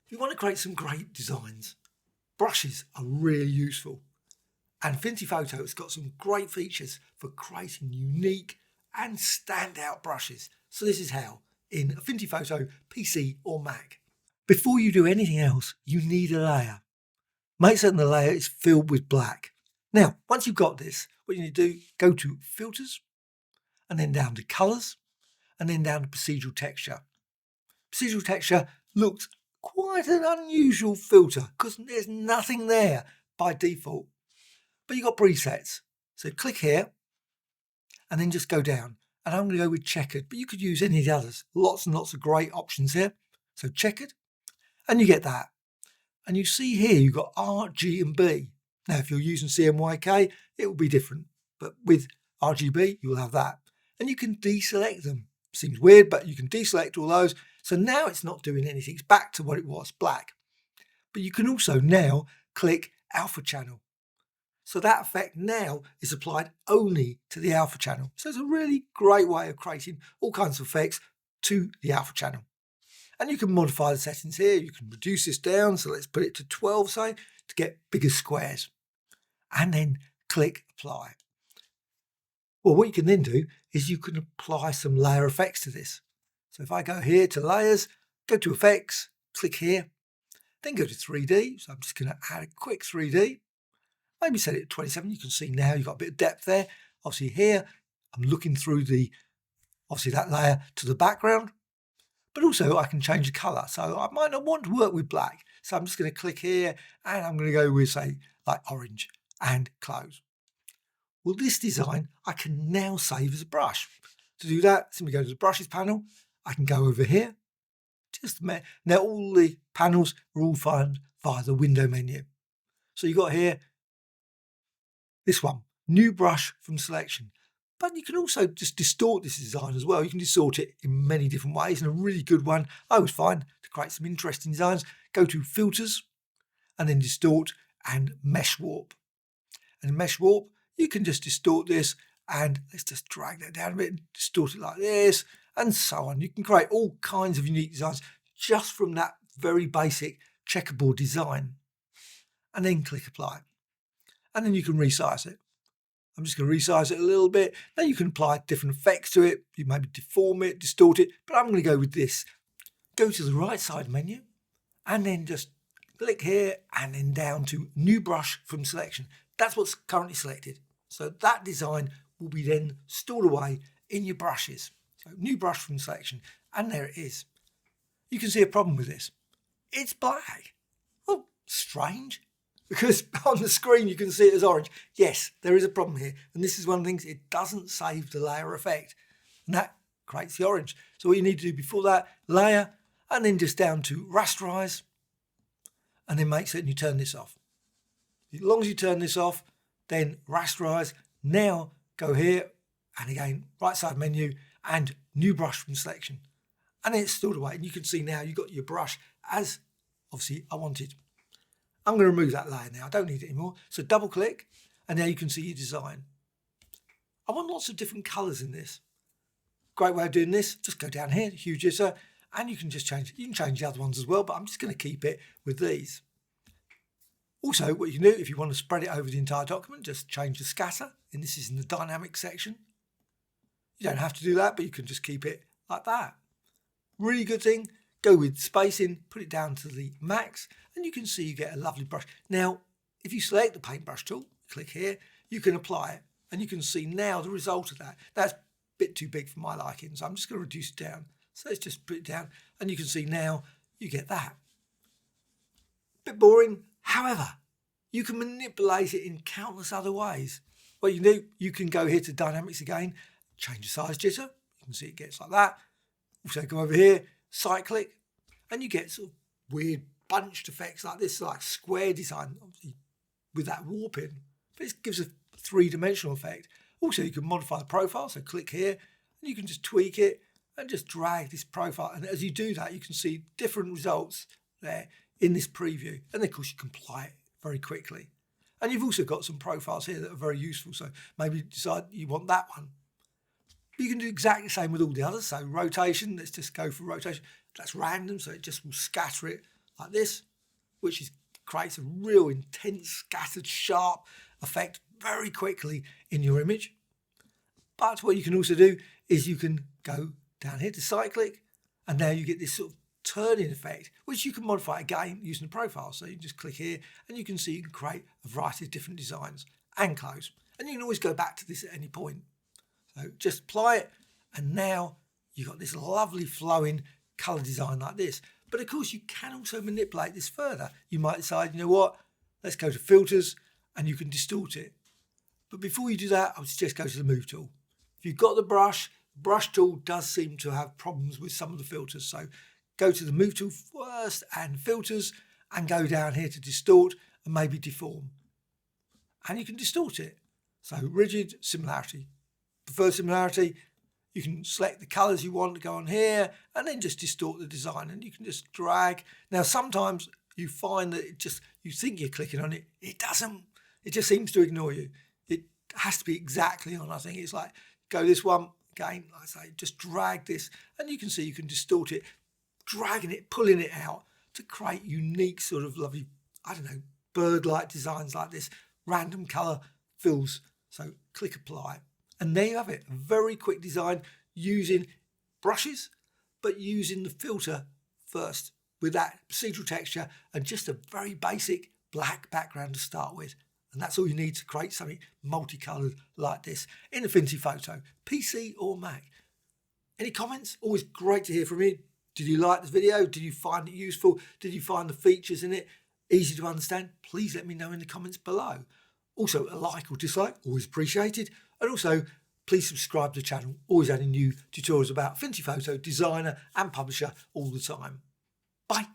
If you want to create some great designs, brushes are really useful. And Affinity Photo has got some great features for creating unique and standout brushes. So this is how, in Affinity Photo, PC or Mac. Before you do anything else, you need a layer. Make certain the layer is filled with black. Now, once you've got this, what you need to do, go to Filters, and then down to Colours, and then down to Procedural Texture. Procedural Texture looks quite an unusual filter because there's nothing there by default. But you've got presets. So click here, and then just go down. And I'm going to go with Checkered, but you could use any of the others. Lots and lots of great options here. So Checkered, and you get that. And you see here you've got R, G and B. Now if you're using CMYK, it will be different. But with RGB, you will have that. And you can deselect them. Seems weird, but you can deselect all those. So now it's not doing anything. It's back to what it was, black. But you can also now click Alpha Channel. So that effect now is applied only to the alpha channel. So it's a really great way of creating all kinds of effects to the alpha channel. And you can modify the settings here. You can reduce this down. So let's put it to 12, say, to get bigger squares. And then click Apply. Well, what you can then do is you can apply some layer effects to this. So if I go here to Layers, go to Effects, click here, then go to 3D. So I'm just going to add a quick 3D. Maybe set it to 27. You can see now you've got a bit of depth there. Obviously here, I'm looking through obviously that layer to the background, but also I can change the color. So I might not want to work with black. So I'm just going to click here and I'm going to go with, say, like orange and close. Well, this design I can now save as a brush. To do that, simply go to the brushes panel. I can go over here. Now all the panels are all found via the window menu. So you've got here this one, new brush from selection. But you can also just distort this design as well. You can distort it in many different ways. And a really good one I always find to create some interesting designs, go to Filters and then Distort and Mesh Warp. And in Mesh Warp, you can just distort this and let's just drag that down a bit and distort it like this and so on. You can create all kinds of unique designs just from that very basic checkerboard design. And then click Apply. And then you can resize it. I'm just going to resize it a little bit. Now you can apply different effects to it. You maybe deform it, distort it, but I'm going to go with this. Go to the right side menu and then just click here and then down to New Brush from Selection. That's what's currently selected. So that design will be then stored away in your brushes. So New Brush from Selection, and there it is. You can see a problem with this. It's black. Oh, strange. Because on the screen you can see it as orange. Yes, there is a problem here. And this is one of the things, it doesn't save the layer effect. And that creates the orange. So what you need to do before that, layer, and then just down to rasterize, and then make certain you turn this off. As long as you turn this off, then rasterize. Now go here, and again, right side menu, and new brush from selection. And then it's stored away. And you can see now you've got your brush as obviously I wanted. I'm going to remove that layer now. I don't need it anymore. So double click and now you can see your design. I want lots of different colors in this. Great way of doing this. Just go down here, hue jitter, and you can just change it. You can change the other ones as well, but I'm just going to keep it with these. Also, what you can do if you want to spread it over the entire document, just change the scatter. And this is in the dynamic section. You don't have to do that, but you can just keep it like that. Really good thing. Go with spacing, put it down to the max, and you can see you get a lovely brush. Now, if you select the paintbrush tool, click here, you can apply it, and you can see now the result of that. That's a bit too big for my liking, so I'm just going to reduce it down. So let's just put it down, and you can see now you get that. Bit boring, however, you can manipulate it in countless other ways. What you do, you can go here to Dynamics again, change the size jitter, you can see it gets like that. Also go over here, side click, and you get sort of weird bunched effects like this, like square design, obviously with that warping, but it gives a three-dimensional effect. Also, you can modify the profile, so click here, and you can just tweak it and just drag this profile. And as you do that, you can see different results there in this preview. And of course, you can apply it very quickly. And you've also got some profiles here that are very useful. So maybe decide you want that one. You can do exactly the same with all the others. So rotation, let's just go for rotation. That's random, so it just will scatter it like this, which creates a real intense, scattered, sharp effect very quickly in your image. But what you can also do is you can go down here to side click, and now you get this sort of turning effect, which you can modify again using the profile. So you can just click here and you can see you can create a variety of different designs and close. And you can always go back to this at any point. So just apply it, and now you've got this lovely flowing colour design like this. But of course you can also manipulate this further. You might decide, you know what, let's go to filters, and you can distort it. But before you do that, I would suggest go to the move tool. If you've got the brush tool does seem to have problems with some of the filters. So go to the move tool first and filters, and go down here to distort and maybe deform. And you can distort it. So rigid, similarity. Preferred similarity, you can select the colours you want to go on here and then just distort the design, and you can just drag. Now sometimes you find that you think you're clicking on it, it doesn't. It just seems to ignore you. It has to be exactly on. I think it's like, go this one, again, like I say, just drag this, and you can see you can distort it, dragging it, pulling it out to create unique sort of lovely, I don't know, bird-like designs like this, random colour fills. So click apply. And there you have it, a very quick design using brushes, but using the filter first with that procedural texture and just a very basic black background to start with. And that's all you need to create something multicoloured like this in Affinity Photo, PC or Mac. Any comments? Always great to hear from you. Did you like this video? Did you find it useful? Did you find the features in it easy to understand? Please let me know in the comments below. Also, a like or dislike, always appreciated. And also, please subscribe to the channel, always adding new tutorials about Affinity Photo, designer and publisher all the time. Bye.